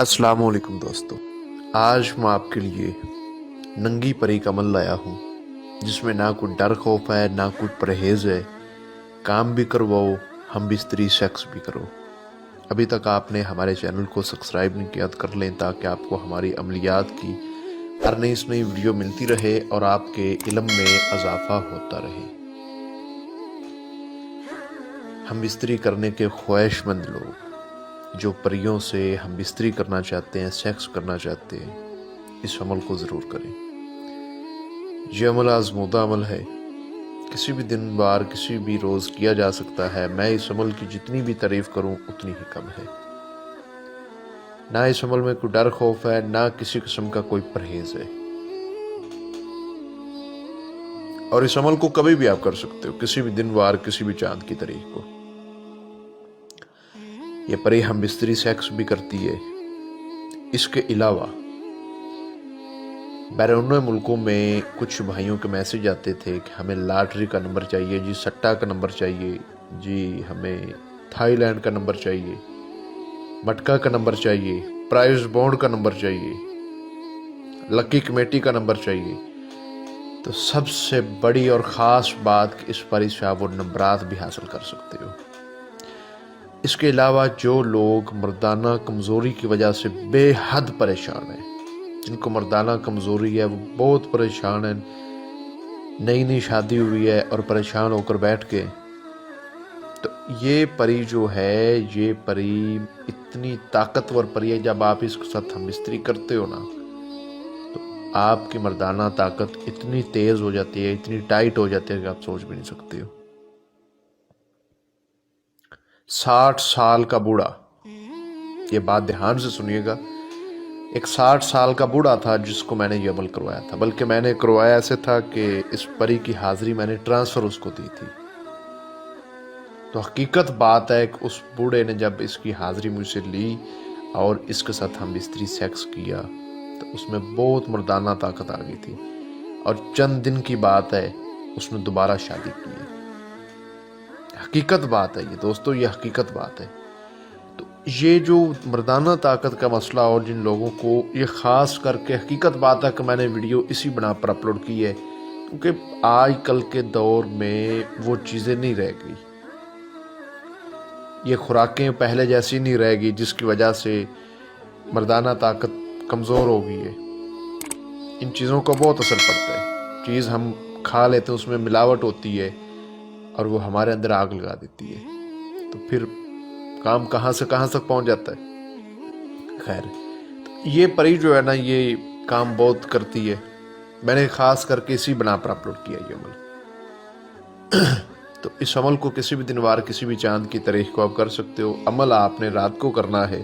السلام علیکم دوستو، آج میں آپ کے لیے ننگی پری کا عمل لایا ہوں جس میں نہ کوئی ڈر خوف ہے نہ کوئی پرہیز ہے۔ کام بھی کرواؤ، ہم بستری سیکس بھی کرو۔ ابھی تک آپ نے ہمارے چینل کو سبسکرائب نہیں کیا تو کر لیں تاکہ آپ کو ہماری عملیات کی ہر نئی سے نئی ویڈیو ملتی رہے اور آپ کے علم میں اضافہ ہوتا رہے۔ ہم بستری کرنے کے خواہش مند لوگ جو پریوں سے ہم بستری کرنا چاہتے ہیں، سیکس کرنا چاہتے ہیں، اس عمل کو ضرور کریں۔ یہ عمل آزمودہ عمل ہے، کسی بھی دن بار کسی بھی روز کیا جا سکتا ہے۔ میں اس عمل کی جتنی بھی تعریف کروں اتنی ہی کم ہے۔ نہ اس عمل میں کوئی ڈر خوف ہے نہ کسی قسم کا کوئی پرہیز ہے، اور اس عمل کو کبھی بھی آپ کر سکتے ہو، کسی بھی دن وار کسی بھی چاند کی تاریخ کو۔ یہ پری ہم بستری سیکس بھی کرتی ہے۔ اس کے علاوہ بیرون ملکوں میں کچھ بھائیوں کے میسیج آتے تھے کہ ہمیں لاٹری کا نمبر چاہیے جی، سٹا کا نمبر چاہیے جی، ہمیں تھائی لینڈ کا نمبر چاہیے، مٹکا کا نمبر چاہیے، پرائز بونڈ کا نمبر چاہیے، لکی کمیٹی کا نمبر چاہیے۔ تو سب سے بڑی اور خاص بات کہ اس پری سے آپ وہ نمبرات بھی حاصل کر سکتے ہو۔ اس کے علاوہ جو لوگ مردانہ کمزوری کی وجہ سے بے حد پریشان ہیں، جن کو مردانہ کمزوری ہے، وہ بہت پریشان ہیں، نئی شادی ہوئی ہے اور پریشان ہو کر بیٹھ کے، تو یہ پری جو ہے، یہ پری اتنی طاقتور پری ہے، جب آپ اس کے ساتھ ہم بستری کرتے ہو نا تو آپ کی مردانہ طاقت اتنی تیز ہو جاتی ہے، اتنی ٹائٹ ہو جاتی ہے کہ آپ سوچ بھی نہیں سکتے ہو۔ 60 سال کا بوڑھا، یہ بات دھیان سے سنیے گا، ایک 60 سال کا بوڑھا تھا جس کو میں نے یہ عمل کروایا تھا، بلکہ میں نے کروایا ایسے تھا کہ اس پری کی حاضری میں نے ٹرانسفر اس کو دی تھی۔ تو حقیقت بات ہے کہ اس بوڑھے نے جب اس کی حاضری مجھ سے لی اور اس کے ساتھ ہم بستری سیکس کیا تو اس میں بہت مردانہ طاقت آ گئی تھی، اور چند دن کی بات ہے اس نے دوبارہ شادی کی ہے۔ حقیقت بات ہے یہ دوستو، یہ حقیقت بات ہے۔ تو یہ جو مردانہ طاقت کا مسئلہ، اور جن لوگوں کو یہ خاص کر کے حقیقت بات ہے کہ میں نے ویڈیو اسی بنا پر اپلوڈ کی ہے کیونکہ آج کل کے دور میں وہ چیزیں نہیں رہ گئی، یہ خوراکیں پہلے جیسی نہیں رہ گئی، جس کی وجہ سے مردانہ طاقت کمزور ہو گئی ہے۔ ان چیزوں کا بہت اثر پڑتا ہے، چیز ہم کھا لیتے ہیں اس میں ملاوٹ ہوتی ہے اور وہ ہمارے اندر آگ لگا دیتی ہے، تو پھر کام کہاں سے کہاں تک پہنچ جاتا ہے۔ خیر، یہ پری جو ہے نا، یہ کام بہت کرتی ہے، میں نے خاص کر کے اسی بنا پر اپلوڈ کیا یہ عمل۔ تو اس عمل کو کسی بھی دن وار کسی بھی چاند کی تاریخ کو آپ کر سکتے ہو۔ عمل آپ نے رات کو کرنا ہے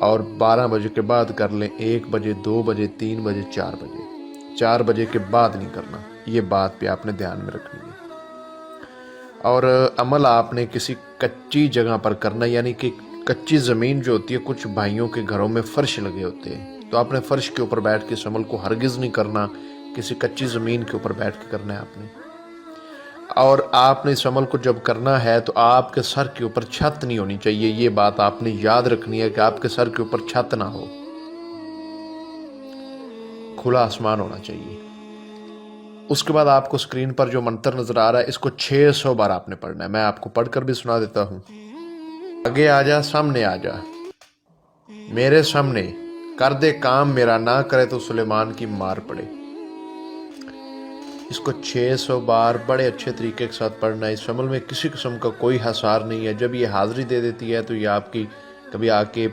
اور 12 بجے کے بعد کر لیں، 1 بجے 2 بجے 3 بجے 4 بجے، 4 بجے کے بعد نہیں کرنا، یہ بات بھی آپ نے دھیان میں رکھنی ہے۔ اور عمل آپ نے کسی کچی جگہ پر کرنا، یعنی کہ کچی زمین جو ہوتی ہے، کچھ بھائیوں کے گھروں میں فرش لگے ہوتے ہیں، تو آپ نے فرش کے اوپر بیٹھ کے اس عمل کو ہرگز نہیں کرنا، کسی کچی زمین کے اوپر بیٹھ کے کرنا ہے آپ نے۔ اور آپ نے اس عمل کو جب کرنا ہے تو آپ کے سر کے اوپر چھت نہیں ہونی چاہیے، یہ بات آپ نے یاد رکھنی ہے کہ آپ کے سر کے اوپر چھت نہ ہو، کھلا آسمان ہونا چاہیے۔ اس کے بعد آپ کو اسکرین پر جو منتر نظر آ رہا ہے، اس کو 600 بار آپ نے پڑھنا ہے، میں آپ کو پڑھ کر بھی سنا دیتا ہوں۔ آگے آ جا، سامنے آ جا، میرے سامنے کر دے کام میرا، نہ کرے تو سلیمان کی مار پڑے۔ اس کو 600 بار بڑے اچھے طریقے کے ساتھ پڑھنا ہے۔ اس عمل میں کسی قسم کا کوئی حصار نہیں ہے۔ جب یہ حاضری دے دیتی ہے تو یہ آپ کی کبھی آ کے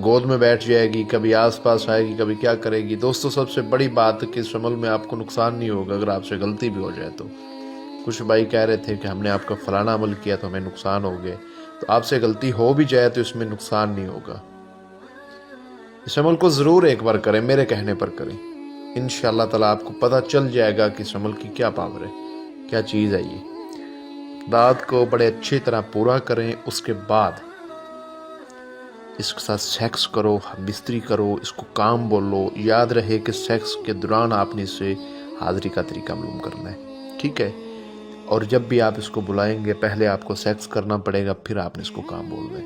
گود میں بیٹھ جائے گی، کبھی آس پاس آئے گی، کبھی کیا کرے گی۔ دوستو، سب سے بڑی بات کہ اس عمل میں آپ کو نقصان نہیں ہوگا اگر آپ سے غلطی بھی ہو جائے تو۔ کچھ بھائی کہہ رہے تھے کہ ہم نے آپ کا فلانا عمل کیا تو ہمیں نقصان ہو گئے، تو آپ سے غلطی ہو بھی جائے تو اس میں نقصان نہیں ہوگا۔ اس عمل کو ضرور ایک بار کریں، میرے کہنے پر کریں، انشاءاللہ تعالیٰ آپ کو پتہ چل جائے گا کہ اس عمل کی کیا پاور ہے، کیا چیز ہے یہ۔ رات کو بڑے اچھی طرح پورا کریں، اس کے بعد اس کے ساتھ سیکس کرو، بستری کرو، اس کو کام بولو۔ یاد رہے کہ سیکس کے دوران آپ نے اسے حاضری کا طریقہ معلوم کرنا ہے، ٹھیک ہے؟ اور جب بھی آپ اس کو بلائیں گے، پہلے آپ کو سیکس کرنا پڑے گا، پھر آپ نے اس کو کام بولنا ہے۔